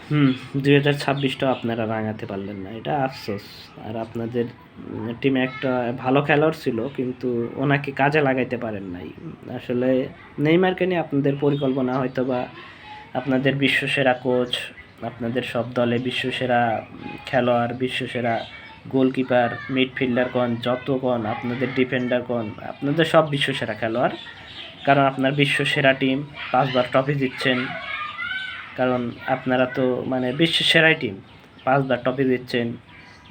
হুম, 2026টাও আপনারা রাঙাতে পারলেন না। এটা আফসোস। আর আপনাদের টিমে একটা ভালো খেলোয়াড় ছিল কিন্তু ওনাকে কাজে লাগাইতে পারেন নাই। আসলে নেইমারকে নিয়ে আপনাদের পরিকল্পনা হয়তোবা আপনাদের বিশ্বসেরা কোচ, আপনাদের সব দলে বিশ্বসেরা খেলোয়াড়, বিশ্বসেরা গোলকিপার, মিডফিল্ডার কন, যত কন, আপনাদের ডিফেন্ডার কন, আপনাদের সব বিশ্বসেরা খেলোয়াড়। কারণ আপনার বিশ্বসেরা টিম 5 বার ট্রফি জিতছেন। কারণ আপনারা তো মানে বিশ্বের সেরাই টিম, 5 বার ট্রফি জিতছেন।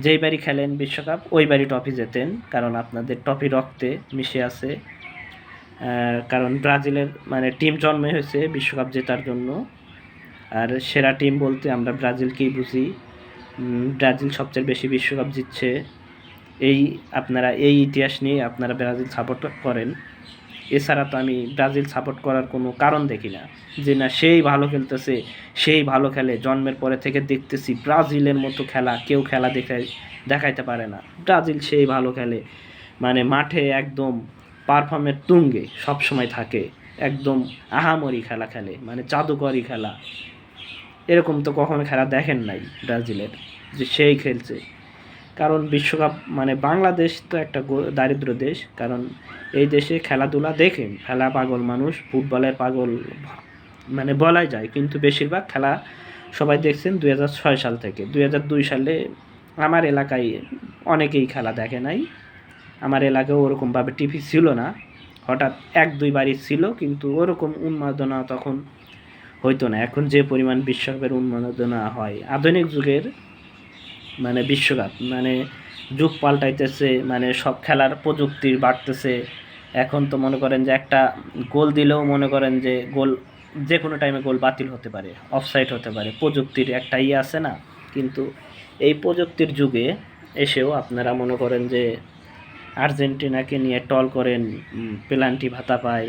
যেই বারই খেলেন বিশ্বকাপ ওই বারই ট্রফি জেতেন, কারণ আপনাদের ট্রফি রক্তে মিশে আছে। কারণ ব্রাজিলের মানে টিম জন্মই হয়েছে বিশ্বকাপ জেতার জন্য। আর সেরা টিম বলতে আমরা ব্রাজিলকেই বুঝি। ব্রাজিল সবচেয়ে বেশি বিশ্বকাপ জিতছে। এই আপনারা এই ইতিহাস নিয়ে আপনারা ব্রাজিল সাপোর্ট করেন। এছাড়া তো আমি ব্রাজিল সাপোর্ট করার কোনো কারণ দেখি না, যে না সেই ভালো খেলতেছে, সেই ভালো খেলে, জন্মের পরে থেকে দেখতেছি ব্রাজিলের মতো খেলা কেউ খেলা দেখাইতে পারে না। ব্রাজিল সেই ভালো খেলে, মানে মাঠে একদম পারফর্মের তুঙ্গে সবসময় থাকে, একদম আহামরি খেলা খেলে, মানে জাদুকরি খেলা। এরকম তো কখনো খেলা দেখেন নাই ব্রাজিলের, যে সেই খেলছে। কারণ বিশ্বকাপ মানে বাংলাদেশ তো একটা দারিদ্র দেশ, কারণ এই দেশে খেলাধুলা দেখেন, খেলা পাগল মানুষ, ফুটবলের পাগল মানে বলাই যায়, কিন্তু বেশিরভাগ খেলা সবাই দেখছেন 2006 সাল থেকে। 2002 সালে আমার এলাকায় অনেকেই খেলা দেখে নাই। আমার এলাকায় ওরকমভাবে টিভি ছিল না, হঠাৎ 1-2 বাড়ি ছিল, কিন্তু ওরকম উন্মাদনা তখন হইতো না। এখন যে পরিমাণ বিশ্বকাপের উন্মাদনা হয় আধুনিক যুগের, মানে বিশ্বকাপ মানে যুগ পাল্টাইতেছে, মানে সব খেলার প্রযুক্তি বাড়তেছে। এখন তো মনে করেন যে একটা গোল দিলেও মনে করেন যে গোল যে কোনো টাইমে গোল বাতিল হতে পারে, অফসাইড হতে পারে, প্রযুক্তির একটা আছে না। কিন্তু এই প্রযুক্তির যুগে এসেও আপনারা মনে করেন যে আর্জেন্টিনাকে নিয়ে টল করেন, পেনাল্টি ভাতা পায়,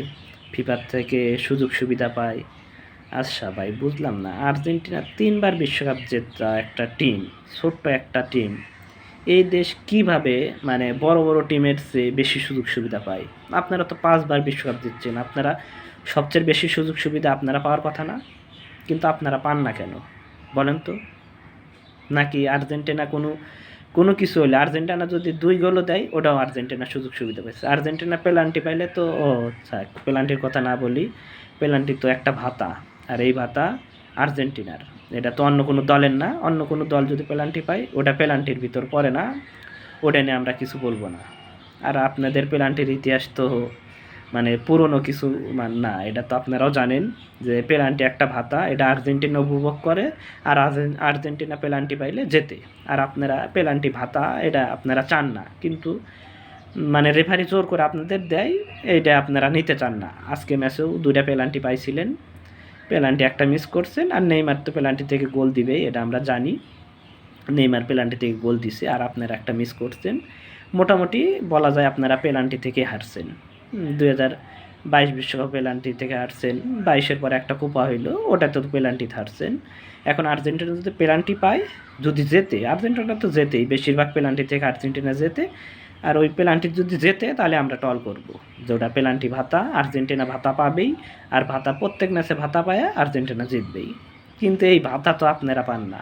ফিফার থেকে সুযোগ সুবিধা পায়। আচ্ছা ভাই, বুঝলাম না, আর্জেন্টিনা 3 বার বিশ্বকাপ জেতা একটা টিম, ছোট্ট একটা টিম, এই দেশ কিভাবে মানে বড় বড় টিমের চেয়ে বেশি সুযোগ সুবিধা পায়? আপনারা তো 5 বার বিশ্বকাপ জিতছেন, আপনারা সবচেয়ে বেশি সুযোগ সুবিধা আপনারা পাওয়ার কথা না? কিন্তু আপনারা পান না কেন বলেন তো? নাকি আর্জেন্টিনা কোনো কোনো কিছু হলে আর্জেন্টিনা যদি 2 গোলও দেয় ওটাও আর্জেন্টিনা সুযোগ সুবিধা পাইছে? আর্জেন্টিনা পেনাল্টি পাইলে তো ও আচ্ছা, পেনাল্টির কথা না বলি, পেনাল্টি তো একটা ভাতা, আর এই ভাতা আর্জেন্টিনার, এটা তো অন্য কোনো দলের না। অন্য কোনো দল যদি পেনাল্টি পায় ওটা পেনাল্টির ভিতর পড়ে না, ওটা নিয়ে আমরা কিছু বলবো না। আর আপনাদের পেনাল্টির ইতিহাস তো মানে পুরনো কিছু না, এটা তো আপনারাও জানেন যে পেনাল্টি একটা ভাতা, এটা আর্জেন্টিনা উপভোগ করে। আর আর্জেন্টিনা পেনাল্টি পাইলে জেতে। আর আপনারা পেনাল্টি ভাতা এটা আপনারা চান না, কিন্তু মানে রেফারি জোর করে আপনাদের দেয়, এইটা আপনারা নিতে চান না। আজকে ম্যাচেও 2টা পেনাল্টি পাইছিলেন, পেনাল্টি একটা মিস করছেন। আর নেইমার তো পেনাল্টি থেকে গোল দিবেই, এটা আমরা জানি। নেইমার পেনাল্টি থেকে গোল দিছে, আর আপনারা একটা মিস করছেন। মোটামুটি বলা যায় আপনারা পেনাল্টি থেকে হারছেন। 2022 বিশ্বকাপ পেনাল্টি থেকে হারছেন, 22-এর পরে একটা কোপা হইলো, ওটা তো পেনাল্টিতে হারছেন। এখন আর্জেন্টিনা যদি পেনাল্টি পায়, যদি জেতে, আর্জেন্টিনা তো জেতেই, বেশিরভাগ পেনাল্টি থেকে আর্জেন্টিনা জেতে। আর ওই পেনাল্টি যদি জেতে তাহলে আমরা টল করব যে ওটা পেনাল্টি ভাতা, আর্জেন্টিনা ভাতা পাবেই। আর ভাতা প্রত্যেক ম্যাচে ভাতা পায় আর্জেন্টিনা জিতবেই। কিন্তু এই ভাতা তো আপনারা পান না,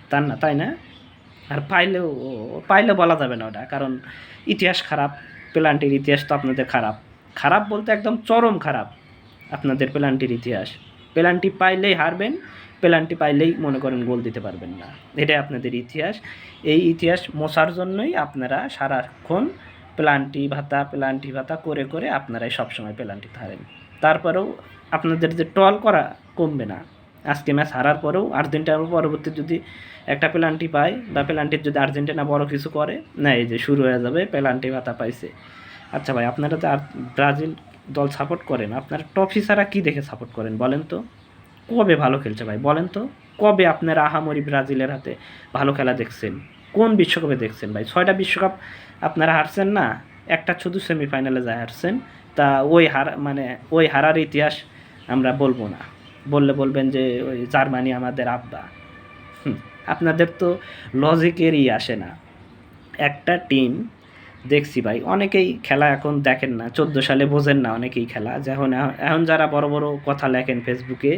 তার না, তাই না? আর পাইলেও পাইলে বলা যাবে না ওটা, কারণ ইতিহাস খারাপ, পেনাল্টির ইতিহাস তো আপনাদের খারাপ। খারাপ বলতে একদম চরম খারাপ আপনাদের পেনাল্টির ইতিহাস। পেনাল্টি পাইলেই হারবেন, পেনাল্টি পাইলেই মনে করেন গোল দিতে পারবেন না, এটাই আপনাদের ইতিহাস। এই ইতিহাস মোছার জন্যই আপনারা সারাক্ষণ পেনাল্টি ভাতা করে করে আপনারাই সবসময় পেনাল্টি হারেন। তারপরেও আপনাদের যে ট্রল করা কমবে না। আজকে ম্যাচ হারার পরেও আর্জেন্টিনার পরবর্তী যদি একটা পেনাল্টি পায়, বা পেনাল্টির যদি আর্জেন্টিনা বড় কিছু করে না, এই যে শুরু হয়ে যাবে পেনাল্টি ভাতা পাইছে। আচ্ছা ভাই, আপনারা তো আর ব্রাজিল দল সাপোর্ট করেন, আপনারা ট্রফি ছাড়া কী দেখে সাপোর্ট করেন বলেন তো? কবে ভালো খেলছে ভাই বলেন তো? কবে আপনারা আহামরি ব্রাজিলের হাতে ভালো খেলা দেখছেন? কোন বিশ্বকাপে দেখছেন ভাই? 6টা বিশ্বকাপ আপনারা হারছেন না, একটা শুধু সেমিফাইনালে যায় হারছেন। তা ওই হার মানে ওই হারার ইতিহাস আমরা বলবো না, বললে বলবেন যে ওই জার্মানি আমাদের আব্বা। আপনাদের তো লজিকেরই আসে না। একটা টিম দেখছি ভাই, অনেকেই খেলা এখন দেখেন না, 14 সালে বোঝেন না অনেকেই খেলা। যখন এখন যারা বড় বড় কথা লেখেন ফেসবুকে,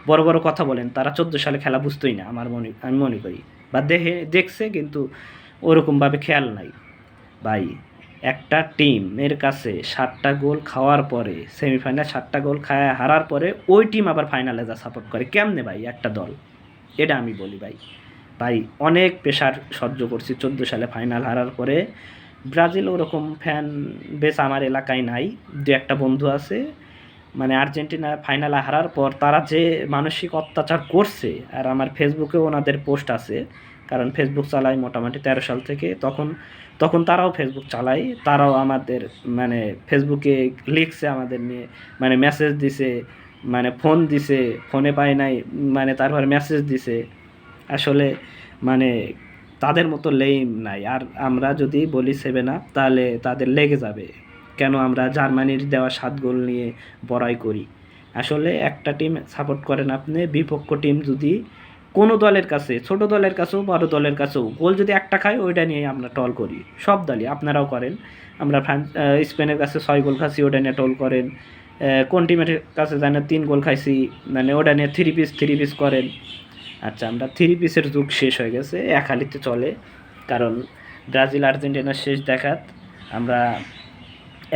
বড় বড় কথা বলেন, তারা 14 সালে খেলা বুঝতোই না, আমি মনে করি। বা দেখছে কিন্তু ওরকমভাবে খেয়াল নাই ভাই। একটা টিমের কাছে 7টা গোল খাওয়ার পরে, সেমিফাইনাল 7টা গোল খায় হারার পরে ওই টিম আবার ফাইনালে যা সাপোর্ট করে, কেমনে ভাই একটা দল? এটা আমি বলি ভাই। ভাই অনেক প্রেশার সহ্য করছি 14 সালে ফাইনাল হারার পরে। ব্রাজিল ওরকম ফ্যান বেশ আমার এলাকায় নাই, দু একটা বন্ধু আছে। মানে আর্জেন্টিনা ফাইনালে হারার পর তারা যে মানসিক অত্যাচার করছে, আর আমার ফেসবুকেও ওনাদের পোস্ট আছে, কারণ ফেসবুক চালাই মোটামুটি 13 সাল থেকে। তখন তখন তারাও ফেসবুক চালায়, তারাও আমাদের মানে ফেসবুকে লিখছে আমাদের নিয়ে, মানে মেসেজ দিছে, মানে ফোন দিছে, ফোনে পায় নাই, মানে তারপরে মেসেজ দিছে। আসলে মানে তাদের মতো লেম নাই। আর আমরা যদি বলি 7 আপ, তাহলে তাদের লেগে যাবে কেন আমরা জার্মানির দেওয়া 7 গোল নিয়ে বড়াই করি। আসলে একটা টিম সাপোর্ট করেন আপনি, বিপক্ষ টিম যদি কোনো দলের কাছে, ছোট দলের কাছেও বড় দলের কাছেও গোল যদি একটা খায়, ওইটা নিয়ে আমরা টল করি। সব দলই, আপনারাও করেন। আমরা স্পেনের কাছে 6 গোল খাচ্ছি, ওটা নিয়ে টল করেন। কোন টিমের কাছে জানে 3 গোল খাইছি, মানে ওটা নিয়ে থ্রি পিস করেন। আচ্ছা, আমরা থ্রি পিসের যুগ শেষ হয়ে গেছে, এক হালিতে চলে। কারণ ব্রাজিল আর্জেন্টিনার শেষ দেখাত আমরা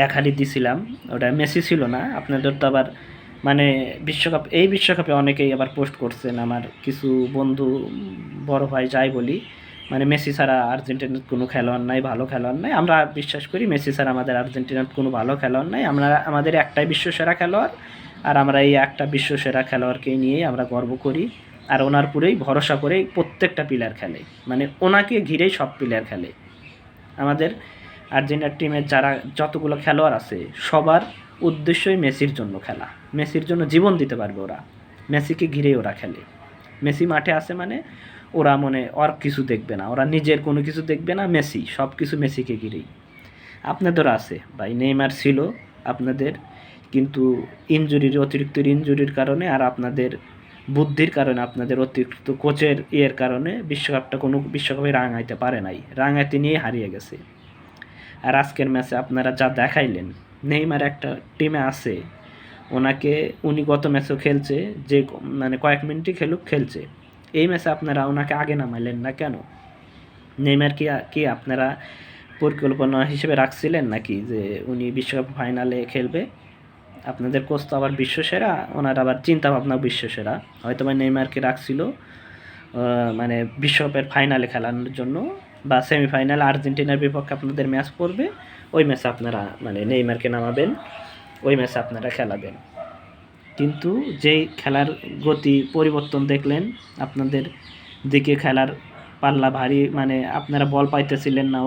এক হালি দিছিলাম, ওটা মেসি ছিল না। আপনাদের তো আবার মানে এই বিশ্বকাপে অনেকেই আবার পোস্ট করছেন, আমার কিছু বন্ধু, বড় ভাই যাই বলি, মানে মেসি ছাড়া আর্জেন্টিনার কোনো খেলোয়াড় নাই, ভালো খেলোয়াড় নাই। আমরা বিশ্বাস করি মেসি ছাড়া আমাদের আর্জেন্টিনার কোনো ভালো খেলোয়াড় নাই। আমাদের একটাই বিশ্বসেরা খেলোয়াড়, আর আমরা এই একটা বিশ্বসেরা খেলোয়াড়কে নিয়েই আমরা গর্ব করি। আর ওনার পুরেই ভরসা করেই প্রত্যেকটা প্লেয়ার খেলে, মানে ওনাকে ঘিরেই সব প্লেয়ার খেলে। আমাদের আর্জেন্টিনার টিমের যারা যতগুলো খেলোয়াড় আছে, সবার উদ্দেশ্যই মেসির জন্য খেলা, মেসির জন্য জীবন দিতে পারবে ওরা। মেসিকে ঘিরেই ওরা খেলে। মেসি মাঠে আছে মানে ওরা মনে আর কিছু দেখবে না, ওরা নিজের কোনো কিছু দেখবে না, মেসি সব কিছু মেসিকে ঘিরেই। আপনাদেরও আছে ভাই, নেইমার ছিল আপনাদের, কিন্তু অতিরিক্ত ইনজুরির কারণে, আর আপনাদের বুদ্ধির কারণে, আপনাদের অতিরিক্ত কোচের কারণে বিশ্বকাপে রাঙাইতে পারে নাই, রাঙাইতে নিয়ে হারিয়ে গেছে। আর আজকের ম্যাচে আপনারা যা দেখাইলেন, নেইমার একটা টিমে আছে, উনি গত ম্যাচও খেলছে, যে মানে কয়েক মিনিটই খেলছে। এই ম্যাচে আপনারা ওনাকে আগে নামাইলেন না কেন? নেইমার কি আপনারা পরিকল্পনা হিসেবে রাখছিলেন নাকি যে উনি বিশ্বকাপ ফাইনালে খেলবে? আপনাদের কোচ তো আবার বিশ্বসেরা, ওনার আবার চিন্তাভাবনাও বিশ্বসেরা। হয়তো বা নেইমারকে রাখছিল মানে বিশ্বকাপের ফাইনালে খেলানোর জন্য, বা সেমিফাইনাল আর্জেন্টিনার বিপক্ষে আপনাদের ম্যাচ পড়বে, ওই ম্যাচে আপনারা মানে নেইমারকে নামাবেন, ওই ম্যাচে আপনারা খেলাবেন। কিন্তু যেই খেলার গতি পরিবর্তন দেখলেন, আপনাদের দিকে খেলার পাল্লা ভারী, মানে আপনারা বল পাইতেছিলেন না,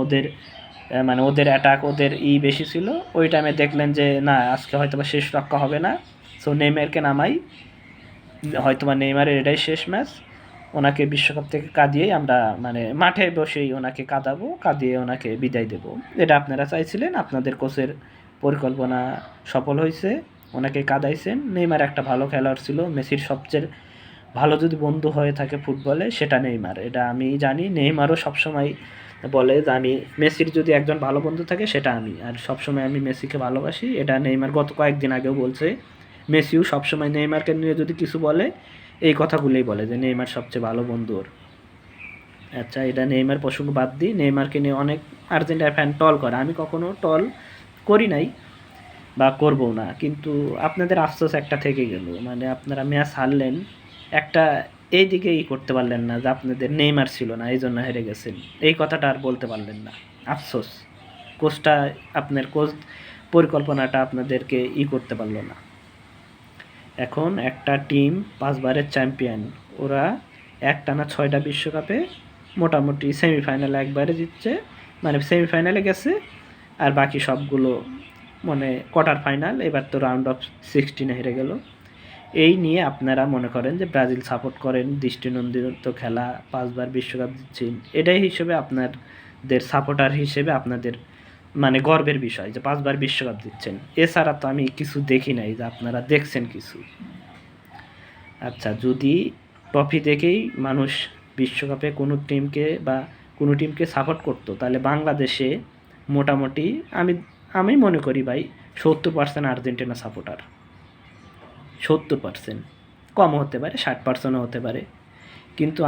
মানে ওদের অ্যাটাক, ওদের বেশি ছিল। ওই টাইমে দেখলেন যে না, আজকে হয়তো বা শেষ রক্ষা হবে না, সো নেইমারকে নামাই, হয়তো বা নেইমারের এটাই শেষ ম্যাচ, ওনাকে বিশ্বকাপ থেকে কাঁদিয়েই আমরা মানে মাঠে বসেই ওনাকে কাঁদিয়ে ওনাকে বিদায় দেব। এটা আপনারা চাইছিলেন, আপনাদের কোচের পরিকল্পনা সফল হয়েছে, ওনাকে কাঁদাইছেন। নেইমার একটা ভালো খেলোয়াড় ছিল, মেসির সবচেয়ে ভালো যদি বন্ধু হয়ে থাকে ফুটবলে সেটা নেইমার, এটা আমি জানি। নেইমারও সবসময় বলে যে আমি মেসির যদি একজন ভালো বন্ধু থাকে সেটা আমি, আর সবসময় আমি মেসিকে ভালোবাসি, এটা নেইমার গত কয়েকদিন আগেও বলছে। মেসিও সবসময় নেইমারকে নিয়ে যদি কিছু বলে, এই কথাগুলোই বলে যে নেইমার সবচেয়ে ভালো বন্ধু ওর। আচ্ছা, এটা নেইমার প্রসঙ্গ বাদ দিই, নেইমারকে নিয়ে অনেক আর্জেন্টিনার ফ্যান টল করে, আমি কখনো টল করি নাই বা করবো না, কিন্তু আপনাদের আফসোস একটা থেকে গেল, মানে আপনারা ম্যাচ হারলেন, একটা এই দিকে করতে পারলেন না যে আপনাদের নেইমার ছিল না এই জন্য হেরে গেছেন, এই কথাটা আর বলতে পারলেন না। আফসোস, কোচটা, আপনার কোচ পরিকল্পনাটা আপনাদেরকে করতে পারলো না। এখন একটা টিম 5বারের চ্যাম্পিয়ন, ওরা একটানা 6টা বিশ্বকাপে মোটামুটি সেমিফাইনালে একবারে জিতছে, মানে সেমিফাইনালে গেছে, আর বাকি সবগুলো মানে কোয়ার্টার ফাইনাল, এবার তো রাউন্ড অফ 16 হেরে গেল। এই নিয়ে আপনারা মনে করেন যে ব্রাজিল সাপোর্ট করেন, দৃষ্টিনন্দিত খেলা, 5বার বিশ্বকাপ দিচ্ছেন, এটাই হিসেবে আপনাদের সাপোর্টার হিসেবে আপনাদের মানে গর্বের বিষয় যে 5বার বিশ্বকাপ দিচ্ছেন। এছাড়া তো আমি কিছু দেখি নাই যে আপনারা দেখছেন কিছু। আচ্ছা, যদি ট্রফি দেখেই মানুষ বিশ্বকাপে কোনো টিমকে সাপোর্ট করতো, তাহলে বাংলাদেশে মোটামুটি আমি আমি মনে করি ভাই 70% আর্জেন্টিনা সাপোর্টার, 70%, কমও হতে পারে, 60%ও হতে পারে, কিন্তু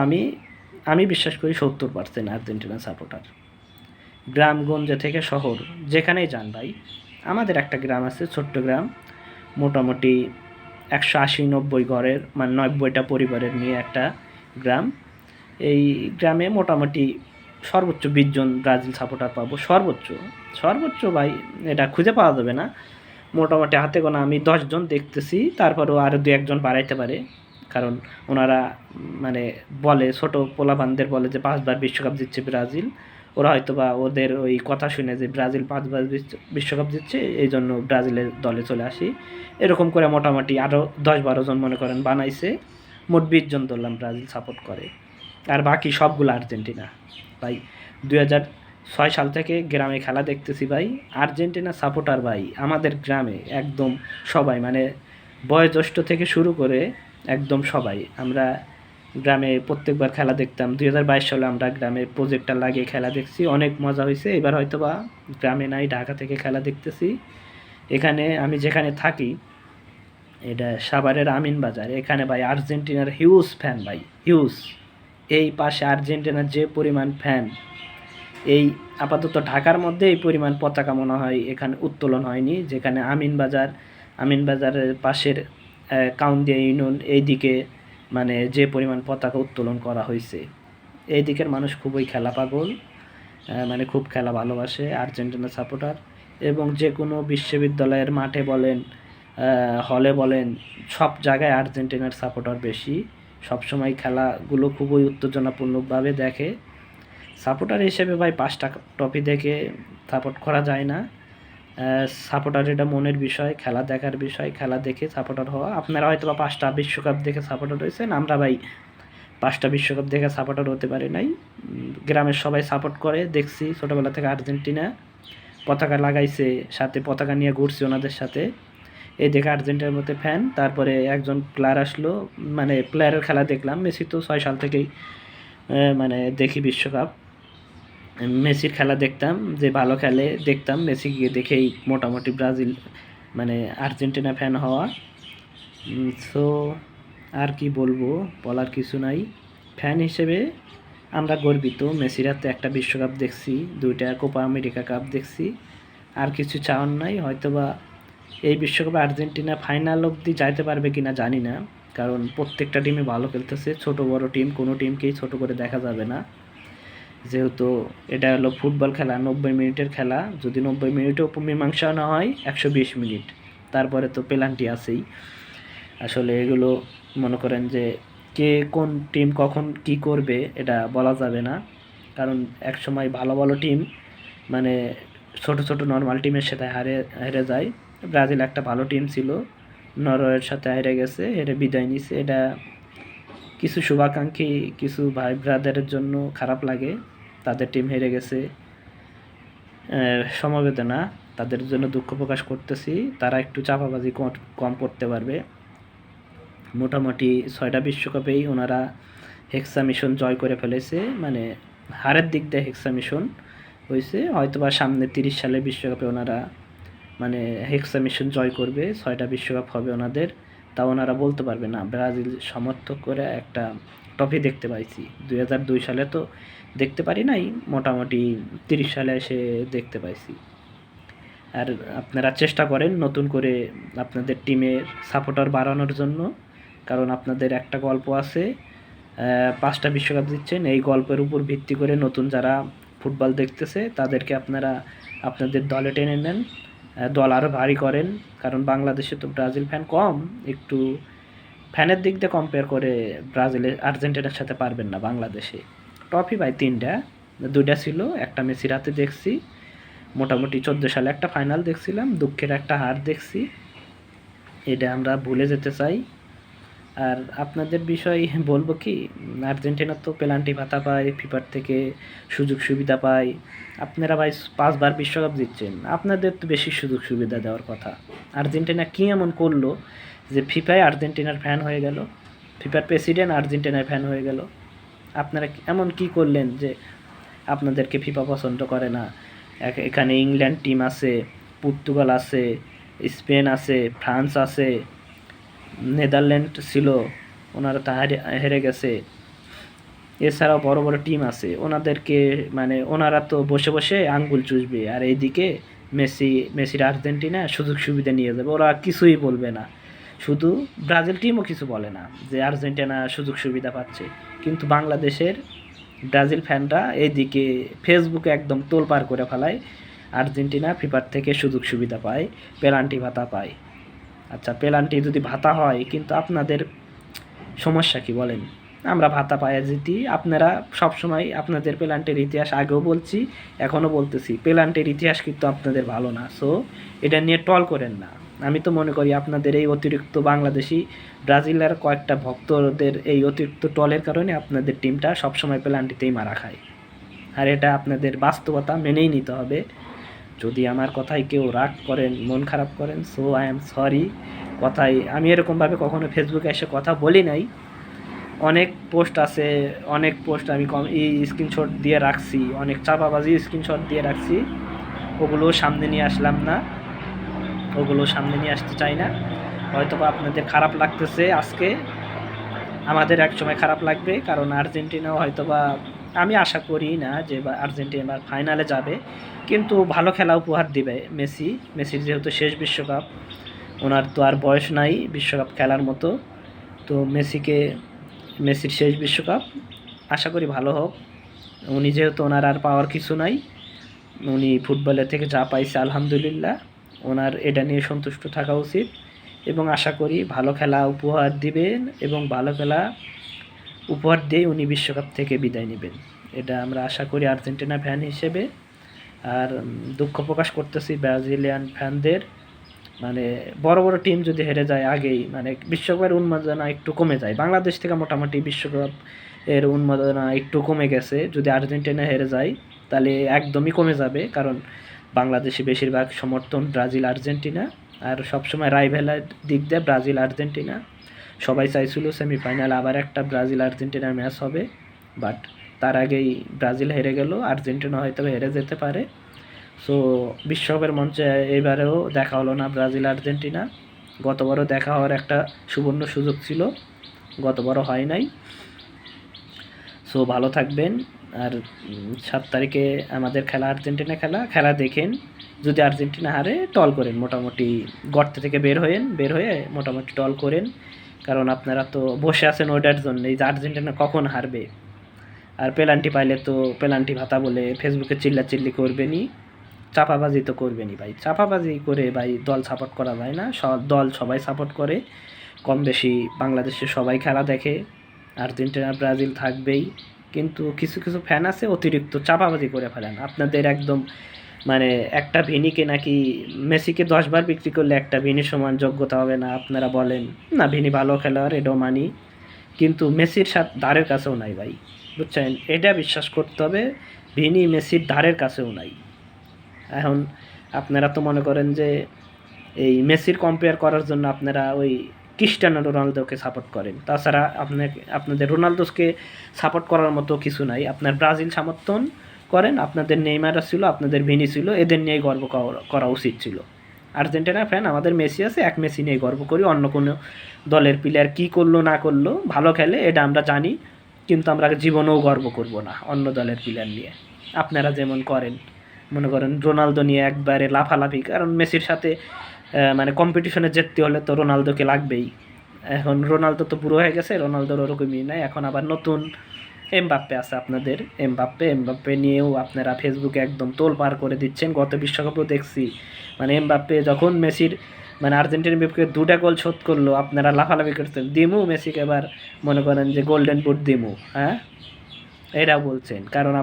আমি বিশ্বাস করি 70% আর্জেন্টিনা সাপোর্টার। গ্রামগঞ্জে থেকে শহর যেখানেই যান ভাই, আমাদের একটা গ্রাম আছে, ছোট্ট গ্রাম, মোটামুটি 180-90 ঘরের, মানে 90টা পরিবারের নিয়ে একটা গ্রাম। এই গ্রামে মোটামুটি সর্বোচ্চ 20 জন ব্রাজিল সাপোর্টার পাবো, সর্বোচ্চ, সর্বোচ্চ ভাই, এটা খুঁজে পাওয়া যাবে না, মোটামুটি হাতে গোনা আমি 10 জন দেখতেছি, তারপরেও আরও 2-1 বাড়াইতে পারে, কারণ ওনারা মানে বলে, ছোটো পোলাপানদের বলে যে 5বার বিশ্বকাপ জিতছে ব্রাজিল, ওরা হয়তো বা ওদের ওই কথা শুনে যে ব্রাজিল 5বার বিশ্বকাপ জিতছে, এই জন্য ব্রাজিলের দলে চলে আসি, এরকম করে মোটামুটি আরও 10-12 জন মনে করেন বানাইছে, মোট 20 জন ধরলাম ব্রাজিল সাপোর্ট করে, আর বাকি সবগুলো আর্জেন্টিনা। ভাই 2006 সাল থেকে গ্রামে খেলা দেখতেছি ভাই, আর্জেন্টিনা সাপোর্টার ভাই আমাদের গ্রামে একদম সবাই, মানে বয়োজ্যেষ্ঠ থেকে শুরু করে একদম সবাই। আমরা গ্রামে প্রত্যেকবার খেলা দেখতাম, 2022 সালে আমরা গ্রামে প্রজেক্টর লাগিয়ে খেলা দেখছি, অনেক মজা হয়েছে। এবার হয়তো বা গ্রামে নাই, ঢাকা থেকে খেলা দেখতেছি। এখানে আমি যেখানে থাকি, এটা সাভারের আমিন বাজার, এখানে ভাই আর্জেন্টিনার হিউজ ফ্যান ভাই, হিউজ। এই পাশে আর্জেন্টিনার যে পরিমাণ ফ্যান, এই আপাতত ঢাকার মধ্যে এই পরিমাণ পতাকা মনে হয় এখানে উত্তোলন হয়নি, যেখানে আমিন বাজারের পাশের কাউন্দিয়া ইউনিয়ন এইদিকে মানে যে পরিমাণ পতাকা উত্তোলন করা হয়েছে। এই দিকের মানুষ খুবই খেলা পাগল, মানে খুব খেলা ভালোবাসে, আর্জেন্টিনা সাপোর্টার। এবং যে কোনো বিশ্ববিদ্যালয়ের মাঠে বলেন, হলে বলেন, সব জায়গায় আর্জেন্টিনার সাপোর্টার বেশি, সবসময় খেলাগুলো খুবই উত্তেজনাপূর্ণভাবে দেখে। সাপোর্টার হিসেবে ভাই 5টা ট্রফি দেখে সাপোর্ট করা যায় না, সাপোর্টার এটা মনের বিষয়, খেলা দেখার বিষয়, খেলা দেখে সাপোর্টার হওয়া। আপনারা হয়তো বা 5টা বিশ্বকাপ দেখে সাপোর্টার হয়েছেন, আমরা ভাই 5টা বিশ্বকাপ দেখে সাপোর্টার হতে পারি নাই। গ্রামের সবাই সাপোর্ট করে, দেখছি ছোটোবেলা থেকে আর্জেন্টিনা, পতাকা লাগাইছে, সাথে পতাকা নিয়ে ঘুরছি ওনাদের সাথে, এই দেখে আর্জেন্টিনার মধ্যে ফ্যান। তারপরে একজন প্লেয়ার আসলো, মানে প্লেয়ারের খেলা দেখলাম, মেসি তো 6 সাল থেকেই মানে দেখি বিশ্বকাপ, মেসির খেলা দেখতাম, যে ভালো খেলে দেখতাম, মেসি গিয়ে দেখেই মোটামুটি ব্রাজিল মানে আর্জেন্টিনা ফ্যান হওয়া। সো আর কি বলবো, বলার কিছু নাই। ফ্যান হিসেবে আমরা গর্বিত, মেসির হাতে একটা বিশ্বকাপ দেখছি, 2টা কোপা আমেরিকা কাপ দেখছি, আর কিছু চাওয়ার নাই। হয়তোবা এই বিশ্বকাপে আর্জেন্টিনা ফাইনাল অবধি যাইতে পারবে কিনা জানি না, কারণ প্রত্যেকটা টিমই ভালো খেলতেছে, ছোট বড় টিম, কোনো টিমকেই ছোট করে দেখা যাবে না, যেহেতু এটা হলো ফুটবল খেলা, 90 মিনিটের খেলা, যদি 90 মিনিটেও মীমাংসা না হয় 120 মিনিট, তারপরে তো পেনাল্টি আছেই। আসলে এগুলো মনে করেন যে কে কোন টিম কখন কি করবে এটা বলা যাবে না, কারণ এক সময় ভালো ভালো টিম মানে ছোট ছোট নর্মাল টিমের সাথে হেরে যায়। ব্রাজিল একটা ভালো টিম ছিল, নরওয়ের সাথে হেরে গেছে, হেরে বিদায় নিছে। এটা কিছু শুভাকাঙ্ক্ষী, কিছু ভাই ব্রাদারের জন্য খারাপ লাগে, তাদের টিম হেরে গেছে, সমবেদনা, তাদের জন্য দুঃখ প্রকাশ করতেছি। তারা একটু চাপাবাজি কম করতে পারবে। মোটামুটি 6টা বিশ্বকাপেই ওনারা হেক্সা মিশন জয় করে ফেলেছে, মানে হারের দিক দিয়ে হেক্সা মিশন হয়েছে। হয়তোবা সামনে 30 সালের বিশ্বকাপে ওনারা মানে হেক্সা মিশন জয় করবে, 6টা বিশ্বকাপ হবে ওনাদের, তা ওনারা বলতে পারবে না ব্রাজিল সমর্থক করে একটা ট্রফি দেখতে পাইছি। 2002 সালে তো দেখতে পারি নাই, মোটামুটি 30 সালে এসে দেখতে পাইছি। আর আপনারা চেষ্টা করেন নতুন করে আপনাদের টিমের সাপোর্টার বাড়ানোর জন্য, কারণ আপনাদের একটা গল্প আছে, 5টা বিশ্বকাপ দিচ্ছেন, এই গল্পের উপর ভিত্তি করে নতুন যারা ফুটবল দেখতেছে তাদেরকে আপনারা আপনাদের দলে টেনে নেন, দল আরও ভারী করেন, কারণ বাংলাদেশে তো ব্রাজিল ফ্যান কম, একটু ফ্যানের দিক দিয়ে কম্পেয়ার করে ব্রাজিলের আর্জেন্টিনার সাথে পারবেন না বাংলাদেশে। ট্রফি ভাই 3টা, 2টা ছিল, একটা মেসির হাতে দেখছি, মোটামুটি 14 সালে একটা ফাইনাল দেখছিলাম, দুঃখের একটা হার দেখছি, এটা আমরা ভুলে যেতে চাই। আর আপনাদের বিষয় বলবো কি, আর্জেন্টিনা তো পেনাল্টি ভাতা পায়, ফিফার থেকে সুযোগ সুবিধা পায়, আপনারা ভাই 5বার বিশ্বকাপ জিতছেন, আপনাদের তো বেশি সুযোগ সুবিধা দেওয়ার কথা। আর্জেন্টিনা কী এমন করলো যে ফিফায় আর্জেন্টিনার ফ্যান হয়ে গেল, ফিফার প্রেসিডেন্ট আর্জেন্টিনার ফ্যান হয়ে গেল? আপনারা এমন কি করলেন যে আপনাদেরকে ফিফা পছন্দ করে না, এখানে ইংল্যান্ড টিম আছে, পর্তুগাল আছে, স্পেন আছে, ফ্রান্স আছে, নেদারল্যান্ড ছিল, ওনারা তো হেরে গেছে। এছাড়াও বড় বড় টিম আছে, ওনাদেরকে মানে ওনারা তো বসে বসে আঙ্গুল চুষবে, আর এইদিকে মেসির আর্জেন্টিনা সুযোগ সুবিধা নিয়ে যাবে, ওরা কিছুই বলবে না। শুধু ব্রাজিল টিমও কিছু বলে না যে আর্জেন্টিনা সুযোগ সুবিধা পাচ্ছে, কিন্তু বাংলাদেশের ব্রাজিল ফ্যানরা এইদিকে ফেসবুকে একদম তোলপাড় করে ফেলায় আর্জেন্টিনা ফিফার থেকে সুযোগ সুবিধা পায়, পেনাল্টি ভাতা পায়। আচ্ছা, পেনাল্টি যদি ভাতা হয়, কিন্তু আপনাদের সমস্যা কি বলেন? আমরা ভাতা পাইয়া জিতি, আপনারা সবসময় আপনাদের পেনাল্টির ইতিহাস আগেও বলছি, এখনও বলতেছি, পেনাল্টির ইতিহাস কিন্তু আপনাদের ভালো না। সো এটা নিয়ে টল করেন না। আমি তো মনে করি আপনাদের এই অতিরিক্ত বাংলাদেশি ব্রাজিলের কয়েকটা ভক্তদের এই অতিরিক্ত টলের কারণে আপনাদের টিমটা সবসময় পেনাল্টিতেই মারা খায়, আর এটা আপনাদের বাস্তবতা মেনেই নিতে হবে। যদি আমার কথায় কেউ রাগ করেন, মন খারাপ করেন, সো আই এম সরি। কথাই আমি এরকমভাবে কখনো ফেসবুকে এসে কথা বলি নাই। অনেক পোস্ট আছে, অনেক পোস্ট আমি স্ক্রিনশট দিয়ে রাখছি, অনেক চাপাবাজি স্ক্রিনশট দিয়ে রাখছি, ওগুলো সামনে নিয়ে আসলাম না, ওগুলো সামনে নিয়ে আসতে চাই না। হয়তো বা আপনাদের খারাপ লাগতেছে আজকে, আমাদের এক সময় খারাপ লাগবে, কারণ আর্জেন্টিনাও হয়তো বা, আমি আশা করি না যে আর্জেন্টিনা ফাইনালে যাবে, কিন্তু ভালো খেলা উপহার দিবে মেসির যেহেতু শেষ বিশ্বকাপ, ওনার তো আর বয়স নাই বিশ্বকাপ খেলার মতো। তো মেসির শেষ বিশ্বকাপ, আশা করি ভালো হোক। উনি যেহেতু ওনার আর পাওয়ার কিছু নাই, উনি ফুটবলের থেকে যা পাইছে আলহামদুলিল্লাহ, ওনার এটা নিয়ে সন্তুষ্ট থাকা উচিত, এবং আশা করি ভালো খেলা উপহার দিবেন, এবং ভালো খেলা উপহার দিয়ে উনি বিশ্বকাপ থেকে বিদায় নেবেন, এটা আমরা আশা করি আর্জেন্টিনা ফ্যান হিসেবে। আর দুঃখ প্রকাশ করতেছি ব্রাজিলিয়ান ফ্যানদের, মানে বড় বড় টিম যদি হেরে যায় আগেই, মানে বিশ্বকাপের উন্মাদনা একটু কমে যায়। বাংলাদেশ থেকে মোটামুটি বিশ্বকাপ এর উন্মাদনা একটু কমে গেছে, যদি আর্জেন্টিনা হেরে যায় তাহলে একদমই কমে যাবে, কারণ বাংলাদেশে বেশিরভাগ সমর্থন ব্রাজিল আর্জেন্টিনা, আর সবসময় রাইভেলার দিক দিয়ে ব্রাজিল আর্জেন্টিনা। সবাই চাইছিল সেমিফাইনাল আবার একটা ব্রাজিল আর্জেন্টিনার ম্যাচ হবে, বাট তার আগেই ব্রাজিল হেরে গেল, আর্জেন্টিনা হয়তো হেরে যেতে পারে। সো বিশ্বকাপের মঞ্চে এবারেও দেখা হলো না ব্রাজিল আর্জেন্টিনা, গতবারও দেখা হওয়ার একটা সুবর্ণ সুযোগ ছিল, গতবারও হয় নাই। সো ভালো থাকবেন, আর 7 তারিখে আমাদের খেলা, আর্জেন্টিনা খেলা দেখেন। যদি আর্জেন্টিনা হারে টল করেন, মোটামুটি গর্ত থেকে বের হয়ে মোটামুটি টল করেন, কারণ আপনারা তো বসে আছেন ওইটার জন্যই যে আর্জেন্টিনা কখন হারবে। আর পেনাল্টি পাইলে তো পেনাল্টি ভাতা বলে ফেসবুকে চিল্লাচিল্লি করবেনই, চাপাবাজি তো করবেনই ভাই, চাপাবাজি করে ভাই দল সাপোর্ট করা যায় না। দল সবাই সাপোর্ট করে, কম বেশি বাংলাদেশে সবাই খেলা দেখে, আর্জেন্টিনা ব্রাজিল থাকবেই, কিন্তু কিছু কিছু ফ্যান আছে অতিরিক্ত চাপাবাজি করে ফেলেন আপনাদের একদম, মানে একটা ভিনিকে নাকি মেসিকে 10 বার বিক্রি করলে একটা ভিনির সমান যোগ্যতা হবে না, আপনারা বলেন না ভিনি ভালো খেলোয়াড়, এটাও মানি, কিন্তু মেসির সাথে ধারের কাছেও নাই ভাই, বুঝছেন? এটা বিশ্বাস করতে হবে, ভিনি মেসির ধারের কাছেও নাই। এখন আপনারা তো মনে করেন যে এই মেসির কম্পেয়ার করার জন্য আপনারা ওই ক্রিস্টিয়ানো রোনালদোকে সাপোর্ট করেন, তাছাড়া আপনাদের রোনালদোকে সাপোর্ট করার মতো কিছু নাই। আপনার ব্রাজিল সমর্থন করেন, আপনাদের নেইমার ছিল, আপনাদের ভিনি ছিল, এদের নিয়েই গর্ব করা উচিত ছিল। আর্জেন্টিনা ফ্যান, আমাদের মেসি আছে, এক মেসি নিয়ে গর্ব করি, অন্য কোনো দলের প্লেয়ার কী করলো না করলো, ভালো খেলে এটা আমরা জানি, কিন্তু আমরা জীবনেও গর্ব করব না অন্য দলের প্লেয়ার নিয়ে। আপনারা যেমন করেন, মনে করেন রোনালদো নিয়ে একবারে লাফালাফি, কারণ মেসির সাথে মানে কম্পিটিশনে জিততে হলে তো রোনালদোকে লাগবেই। এখন রোনালদো তো বুড়ো হয়ে গেছে, রোনালদোর ওরকমই নাই, এখন আবার নতুন এমবাপ্পে আছে আপনাদের, এমবাপ্পে নিয়েও আপনারা ফেসবুকে একদম তোলপাড় করে দিচ্ছেন। গত বিশ্বকাপেও দেখছি, মানে এমবাপ্পে যখন মেসির মানে আর্জেন্টিনার বিপক্ষে 2টা গোল শোধ করলো, আপনারা লাফালাফি করতেন দিমু মেসিকে এবার মনে করেন যে গোল্ডেন বুট দিমু, হ্যাঁ এটাও বলছেন, কারণ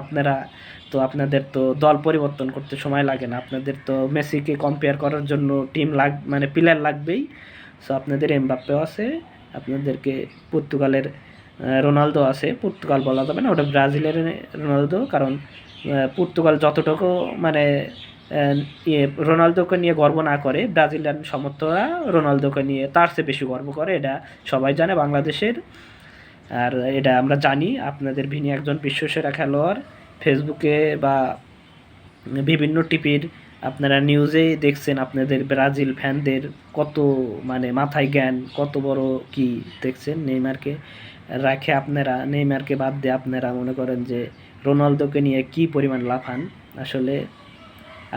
আপনাদের তো দল পরিবর্তন করতে সময় লাগে না, আপনাদের তো মেসিকে কম্পেয়ার করার জন্য মানে প্লেয়ার লাগবেই। সো আপনাদের এমবাপ্পেও আছে, আপনাদেরকে পর্তুগালের রোনালদো আছে, পর্তুগাল বলা যাবে না, ওটা ব্রাজিলের রোনালদো, কারণ পর্তুগাল যতটুকু মানে রোনালদোকে নিয়ে গর্ব না করে, ব্রাজিলিয়ান সমর্থকরা রোনালদোকে নিয়ে তার চেয়ে বেশি গর্ব করে, এটা সবাই জানে বাংলাদেশের। আর এটা আমরা জানি আপনাদের ভিনি একজন বিশ্বসেরা খেলোয়াড়, ফেসবুকে বা বিভিন্ন টিভির আপনারা নিউজেই দেখছেন, আপনাদের ব্রাজিল ফ্যানদের কত মানে মাথায় জ্ঞান, কত বড় কি দেখছেন। নেইমারকে রাখে আপনারা, নেইমারকে বাদ দিয়ে আপনারা মনে করেন যে রোনালদোকে নিয়ে কি পরিমাণ লাফান আসলে।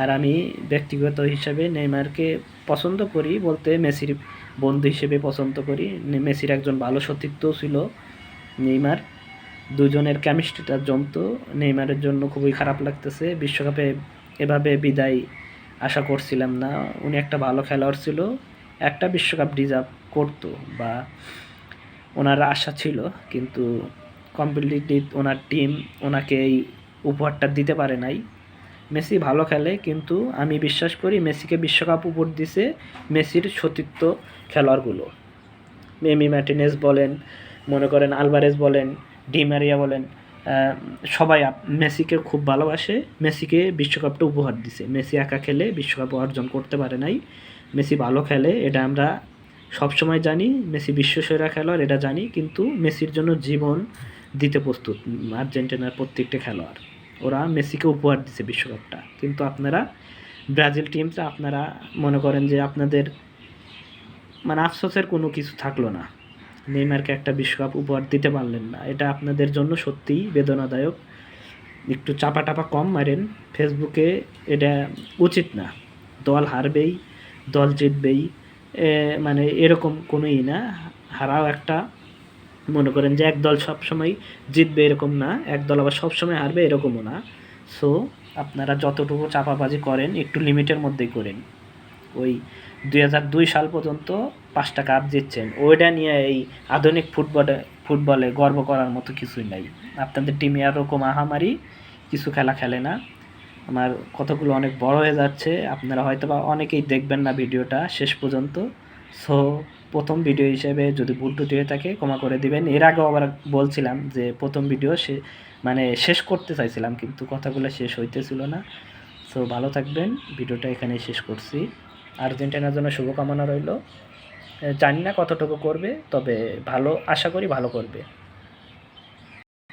আর আমি ব্যক্তিগত হিসাবে নেইমারকে পছন্দ করি বলতে মেসির বন্ধু হিসেবে পছন্দ করি। মেসির একজন ভালো সতীর্থও ছিল নেইমার, দুজনের কেমিস্ট্রিটা জমতো। নেইমারের জন্য খুবই খারাপ লাগতেছে, বিশ্বকাপে এভাবে বিদায় আশা করছিলাম না। উনি একটা ভালো খেলোয়াড় ছিল, একটা বিশ্বকাপ ডিজার্ভ করতো বা ওনার আশা ছিল, কিন্তু কমপ্লিটলি ওনার টিম ওনাকে এই উপহারটা দিতে পারে নাই। মেসি ভালো খেলে, কিন্তু আমি বিশ্বাস করি মেসিকে বিশ্বকাপ উপহার দিছে মেসির সতীর্থ খেলোয়াড়গুলো। এমি মার্টিনেজ বলেন, মনে করেন আলভারেজ বলেন, ডি মারিয়া বলেন, সবাই মেসিকে খুব ভালোবাসে, মেসিকে বিশ্বকাপটা উপহার দিছে। মেসি একা খেলে বিশ্বকাপ অর্জন করতে পারে নাই। মেসি ভালো খেলে, এটা আমরা সবসময় জানি। মেসি বিশ্বসেরা খেলোয়াড়, এটা জানি, কিন্তু মেসির জন্য জীবন দিতে প্রস্তুত আর্জেন্টিনার প্রত্যেকটা খেলোয়াড়। ওরা মেসিকে উপহার দিছে বিশ্বকাপটা, কিন্তু আপনারা ব্রাজিল টিমটা আপনারা মনে করেন যে আপনাদের মানে আফসোসের কোনো কিছু থাকলো না, নেইমারকে একটা বিশ্বকাপ উপহার দিতে পারলেন না। এটা আপনাদের জন্য সত্যিই বেদনাদায়ক। একটু চাপা টাপা কম মারেন ফেসবুকে, এটা উচিত না। দল হারবেই, দল জিতবেই, মানে এরকম কোনোই না। হারাও একটা, মনে করেন যে এক দল সবসময় জিতবে এরকম না, এক দল আবার সবসময় হারবে এরকমও না। সো আপনারা যতটুকু চাপাবাজি করেন একটু লিমিটের মধ্যেই করেন। ওই 2002 সাল পর্যন্ত 5টা কাপ জিতছেন, ওইটা নিয়ে এই আধুনিক ফুটবলে গর্ব করার মতো কিছুই নাই। আপনাদের টিমে এরকম আহামারি কিছু খেলা খেলে না। আমার কথাগুলো অনেক বড় হয়ে যাচ্ছে, আপনারা হয়তো বা অনেকেই দেখবেন না ভিডিওটা শেষ পর্যন্ত। সো প্রথম ভিডিও হিসেবে যদি ভুল টুটি হয়ে থাকে ক্ষমা করে দিবেন। এর আগেও আবার বলছিলাম যে প্রথম ভিডিও মানে শেষ করতে চাইছিলাম, কিন্তু কথাগুলো শেষ হইতেছিল না। সো ভালো থাকবেন, ভিডিওটা এখানেই শেষ করছি। আর্জেন্টিনার জন্য শুভকামনা রইল। জানি না কতটুকু করবে, তবে ভালো আশা করি ভালো করবে।